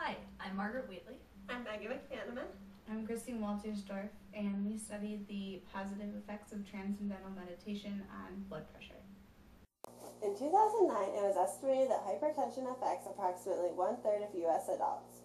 Hi, I'm Margaret Wheatley. I'm Maggie McManaman. I'm Christine Waltersdorf, and we studied the positive effects of transcendental meditation on blood pressure. In 2009, it was estimated that hypertension affects approximately 1/3 of U.S. adults.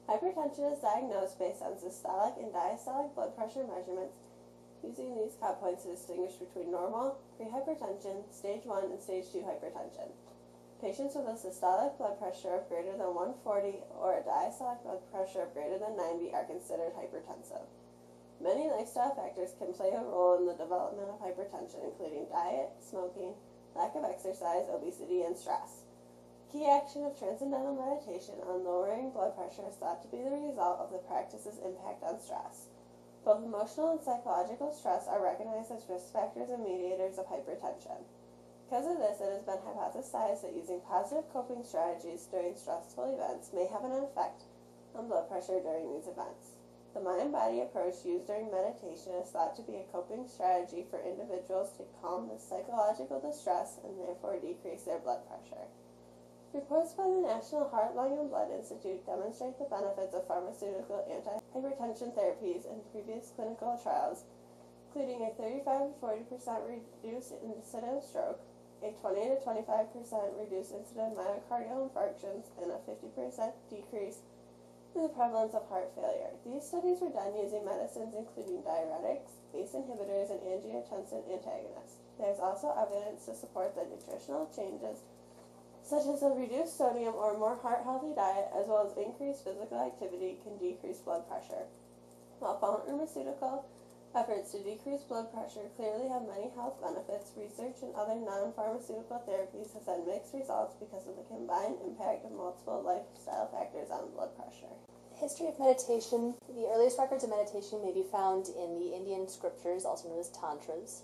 Hypertension is diagnosed based on systolic and diastolic blood pressure measurements, using these cut points to distinguish between normal, pre-hypertension, stage 1, and stage 2 hypertension. Patients with a systolic blood pressure of greater than 140 or a diastolic blood pressure of greater than 90 are considered hypertensive. Many lifestyle factors can play a role in the development of hypertension, including diet, smoking, lack of exercise, obesity, and stress. Key action of transcendental meditation on lowering blood pressure is thought to be the result of the practice's impact on stress. Both emotional and psychological stress are recognized as risk factors and mediators of hypertension. Because of this, it has been hypothesized that using positive coping strategies during stressful events may have an effect on blood pressure during these events. The mind-body approach used during meditation is thought to be a coping strategy for individuals to calm the psychological distress and therefore decrease their blood pressure. Reports by the National Heart, Lung, and Blood Institute demonstrate the benefits of pharmaceutical anti-hypertension therapies in previous clinical trials, including a 35 to 40% reduced incidence of stroke, a 20 to 25% reduced incidence of myocardial infarctions, and a 50% decrease in the prevalence of heart failure. These studies were done using medicines including diuretics, ACE inhibitors, and angiotensin antagonists. There is also evidence to support that nutritional changes, such as a reduced sodium or more heart-healthy diet, as well as increased physical activity, can decrease blood pressure. While pharmaceutical efforts to decrease blood pressure clearly have many health benefits, research and other non-pharmaceutical therapies has had mixed results because of the combined impact of multiple lifestyle factors on blood pressure. History of meditation. The earliest records of meditation may be found in the Indian scriptures, also known as tantras.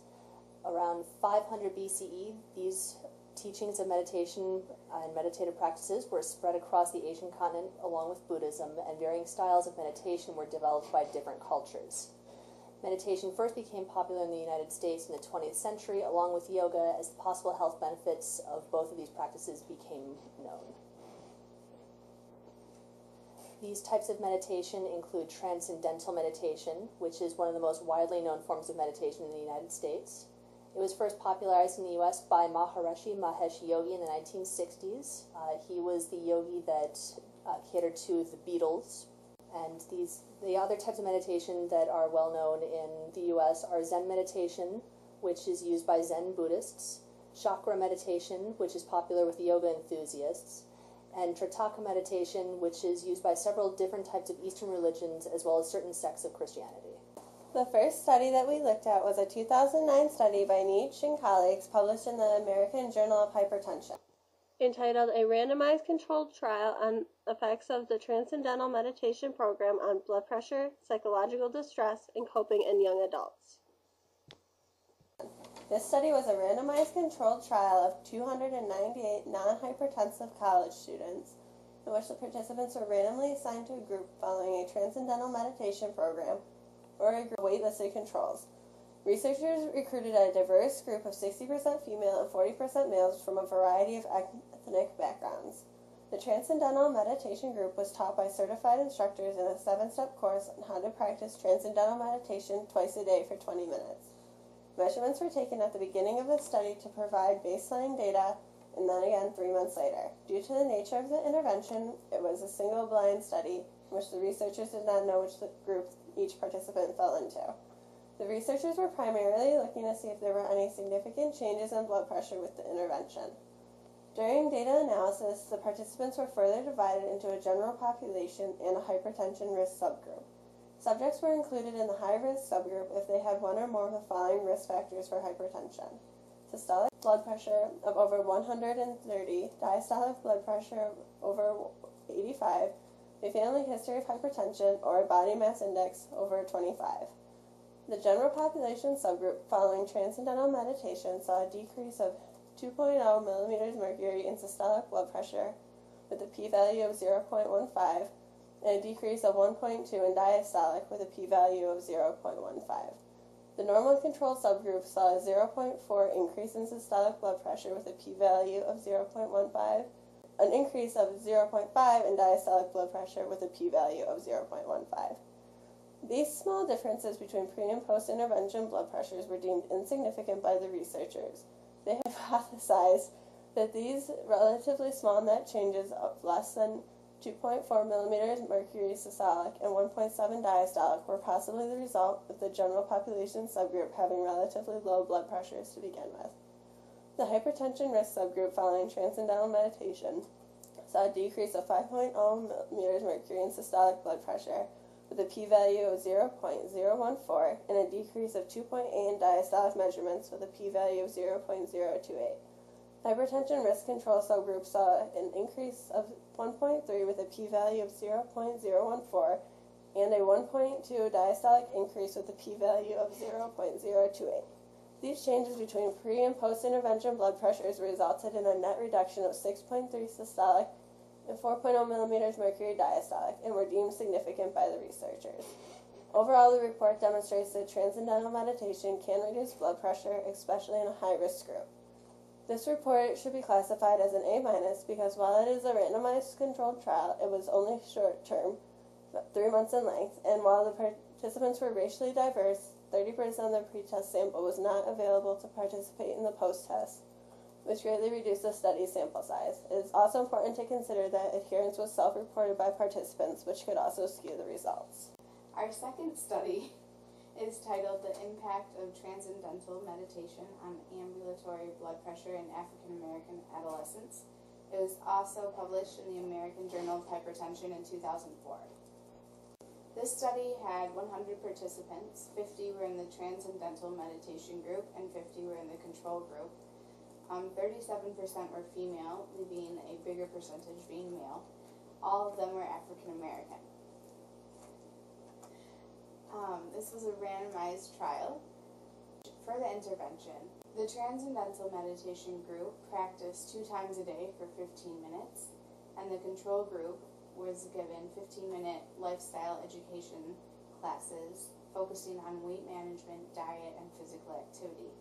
Around 500 BCE, these teachings of meditation and meditative practices were spread across the Asian continent along with Buddhism, and varying styles of meditation were developed by different cultures. Meditation first became popular in the United States in the 20th century, along with yoga, as the possible health benefits of both of these practices became known. These types of meditation include transcendental meditation, which is one of the most widely known forms of meditation in the United States. It was first popularized in the U.S. by Maharishi Mahesh Yogi in the 1960s. He was the yogi that catered to the Beatles. And the other types of meditation that are well known in the U.S. are Zen meditation, which is used by Zen Buddhists, chakra meditation, which is popular with yoga enthusiasts, and Tritaka meditation, which is used by several different types of Eastern religions as well as certain sects of Christianity. The first study that we looked at was a 2009 study by Nietzsche and colleagues published in the American Journal of Hypertension, entitled A Randomized Controlled Trial on Effects of the Transcendental Meditation Program on Blood Pressure, Psychological Distress, and Coping in Young Adults. This study was a randomized controlled trial of 298 non-hypertensive college students, in which the participants were randomly assigned to a group following a transcendental meditation program or a group of wait-listed controls. Researchers recruited a diverse group of 60% female and 40% males from a variety of ethnic backgrounds. The Transcendental Meditation Group was taught by certified instructors in a 7-step course on how to practice Transcendental Meditation twice a day for 20 minutes. Measurements were taken at the beginning of the study to provide baseline data, and then again 3 months later. Due to the nature of the intervention, it was a single-blind study in which the researchers did not know which group each participant fell into. The researchers were primarily looking to see if there were any significant changes in blood pressure with the intervention. During data analysis, the participants were further divided into a general population and a hypertension risk subgroup. Subjects were included in the high-risk subgroup if they had one or more of the following risk factors for hypertension: systolic blood pressure of over 130, diastolic blood pressure of over 85, a family history of hypertension, or a body mass index over 25. The general population subgroup following transcendental meditation saw a decrease of 2.0 millimeters mercury in systolic blood pressure with a p-value of 0.15 and a decrease of 1.2 in diastolic with a p-value of 0.15. The normal control subgroup saw a 0.4 increase in systolic blood pressure with a p-value of 0.15 an increase of 0.5 in diastolic blood pressure with a p-value of 0.15. These small differences between pre- and post-intervention blood pressures were deemed insignificant by the researchers. They hypothesized that these relatively small net changes of less than 2.4 millimeters mercury systolic and 1.7 diastolic were possibly the result of the general population subgroup having relatively low blood pressures to begin with. The hypertension risk subgroup following transcendental meditation saw a decrease of 5.0 millimeters mercury in systolic blood pressure with a p-value of 0.014 and a decrease of 2.8 in diastolic measurements with a p-value of 0.028. Hypertension risk control subgroup saw an increase of 1.3 with a p-value of 0.014 and a 1.2 diastolic increase with a p-value of 0.028. These changes between pre- and post-intervention blood pressures resulted in a net reduction of 6.3 systolic and 4.0 millimeters mercury diastolic and were deemed significant by the researchers. Overall, the report demonstrates that transcendental meditation can reduce blood pressure, especially in a high-risk group. This report should be classified as an A- because while it is a randomized controlled trial, it was only short-term, 3 months in length, and while the participants were racially diverse, 30% of the pretest sample was not available to participate in the post-test, which greatly reduced the study's sample size. It is also important to consider that adherence was self-reported by participants, which could also skew the results. Our second study is titled The Impact of Transcendental Meditation on Ambulatory Blood Pressure in African American Adolescents. It was also published in the American Journal of Hypertension in 2004. This study had 100 participants. 50 were in the Transcendental Meditation group and 50 were in the control group. 37% were female, leaving a bigger percentage being male. All of them were African American. This was a randomized trial. For the intervention, the Transcendental Meditation group practiced 2 times a day for 15 minutes, and the control group was given 15-minute lifestyle education classes focusing on weight management, diet, and physical activity.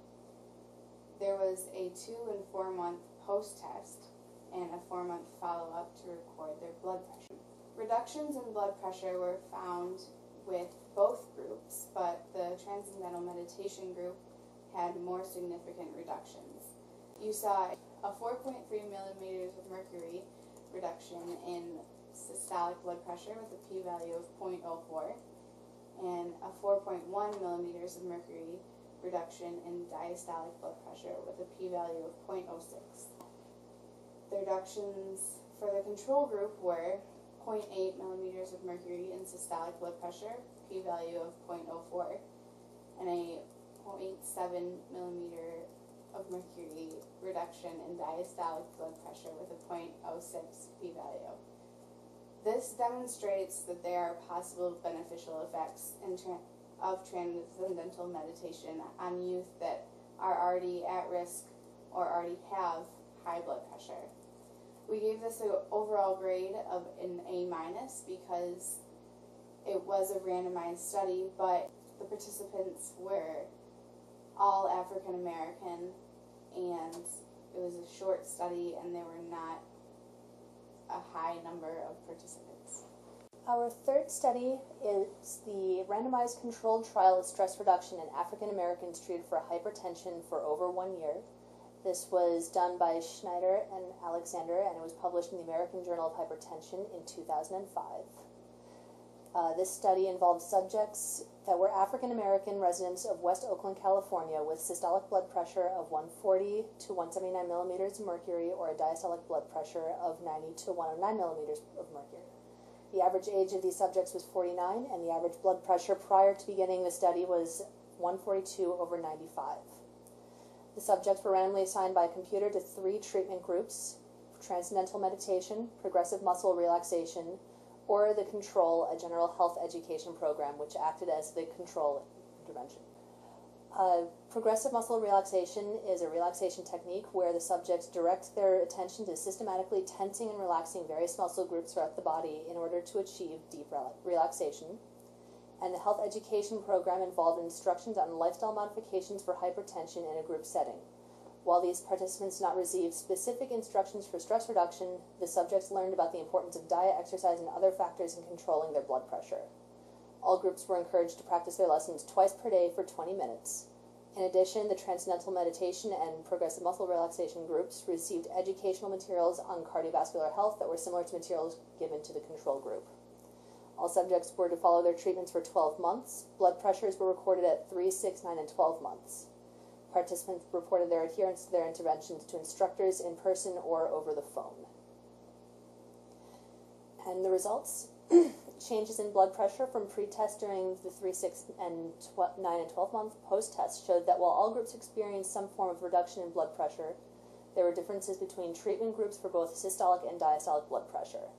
There was a 2 and 4 month post-test and a 4-month follow-up to record their blood pressure. Reductions in blood pressure were found with both groups, but the Transcendental Meditation group had more significant reductions. You saw a 4.3 millimeters of mercury reduction in systolic blood pressure with a p-value of 0.04 and a 4.1 millimeters of mercury reduction in diastolic blood pressure with a p-value of 0.06. The reductions for the control group were 0.8 millimeters of mercury in systolic blood pressure, p-value of 0.04, and a 0.7 millimeter of mercury reduction in diastolic blood pressure with a 0.06 p-value. This demonstrates that there are possible beneficial effects of transcendental meditation on youth that are already at risk or already have high blood pressure. We gave this an overall grade of an A- because it was a randomized study, but the participants were all African American, and it was a short study, and there were not a high number of participants. Our third study is the randomized controlled trial of stress reduction in African Americans treated for hypertension for over 1 year. This was done by Schneider and Alexander, and it was published in the American Journal of Hypertension in 2005. This study involved subjects that were African American residents of West Oakland, California, with systolic blood pressure of 140 to 179 millimeters of mercury, or a diastolic blood pressure of 90 to 109 millimeters of mercury. The average age of these subjects was 49, and the average blood pressure prior to beginning the study was 142/95. The subjects were randomly assigned by computer to 3 treatment groups: Transcendental Meditation, Progressive Muscle Relaxation, or the control, a general health education program, which acted as the control intervention. Progressive muscle relaxation is a relaxation technique where the subjects direct their attention to systematically tensing and relaxing various muscle groups throughout the body in order to achieve deep relaxation. And the health education program involved instructions on lifestyle modifications for hypertension in a group setting. While these participants did not receive specific instructions for stress reduction, the subjects learned about the importance of diet, exercise, and other factors in controlling their blood pressure. All groups were encouraged to practice their lessons twice per day for 20 minutes. In addition, the Transcendental Meditation and Progressive Muscle Relaxation groups received educational materials on cardiovascular health that were similar to materials given to the control group. All subjects were to follow their treatments for 12 months. Blood pressures were recorded at 3, 6, 9, and 12 months. Participants reported their adherence to their interventions to instructors in person or over the phone. And the results? Changes in blood pressure from pre-test during the 3, 6, and 9, and 12-month post-test showed that while all groups experienced some form of reduction in blood pressure, there were differences between treatment groups for both systolic and diastolic blood pressure.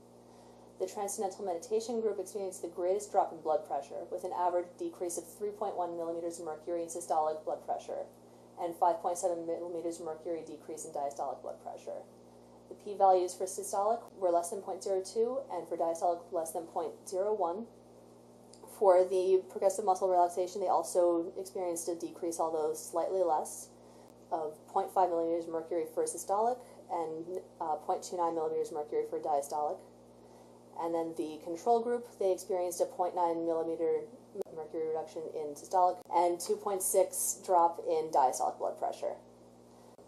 The Transcendental Meditation group experienced the greatest drop in blood pressure, with an average decrease of 3.1 millimeters of mercury in systolic blood pressure and 5.7 millimeters of mercury decrease in diastolic blood pressure. The p-values for systolic were less than 0.02 and for diastolic less than 0.01. For the progressive muscle relaxation, they also experienced a decrease, although slightly less, of 0.5 millimeters of mercury for systolic and 0.29 millimeters of mercury for diastolic. And then the control group, they experienced a 0.9 millimeter mercury reduction in systolic and 2.6 drop in diastolic blood pressure.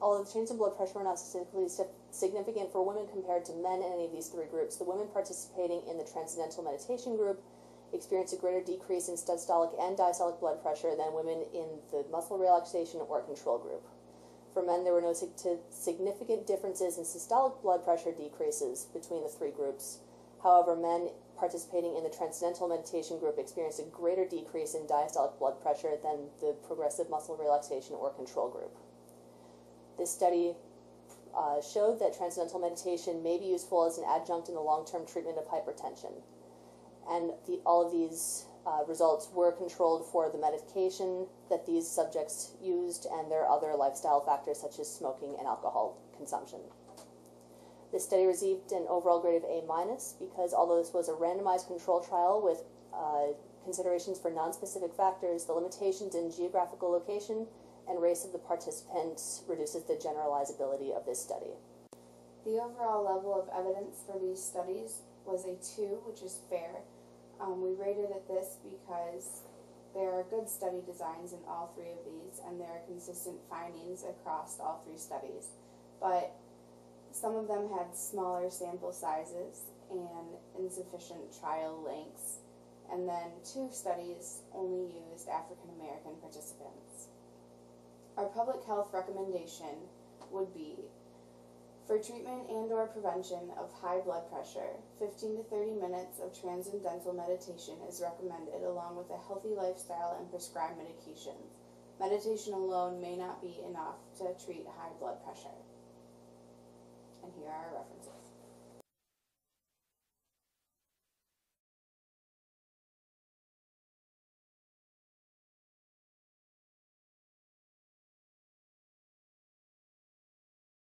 Although the changes in blood pressure were not statistically significant for women compared to men in any of these three groups, the women participating in the Transcendental Meditation group experienced a greater decrease in systolic and diastolic blood pressure than women in the muscle relaxation or control group. For men, there were no significant differences in systolic blood pressure decreases between the three groups. However, men participating in the Transcendental Meditation group experienced a greater decrease in diastolic blood pressure than the progressive muscle relaxation or control group. This study showed that Transcendental Meditation may be useful as an adjunct in the long-term treatment of hypertension. And all of these results were controlled for the medication that these subjects used and their other lifestyle factors such as smoking and alcohol consumption. This study received an overall grade of A- because although this was a randomized control trial with considerations for non-specific factors, the limitations in geographical location and race of the participants reduces the generalizability of this study. The overall level of evidence for these studies was a 2, which is fair. We rated it this because there are good study designs in all three of these, and there are consistent findings across all three studies. But some of them had smaller sample sizes and insufficient trial lengths, and then 2 studies only used African American participants. Our public health recommendation would be, for treatment and/or prevention of high blood pressure, 15 to 30 minutes of transcendental meditation is recommended along with a healthy lifestyle and prescribed medications. Meditation alone may not be enough to treat high blood pressure. And here are our references.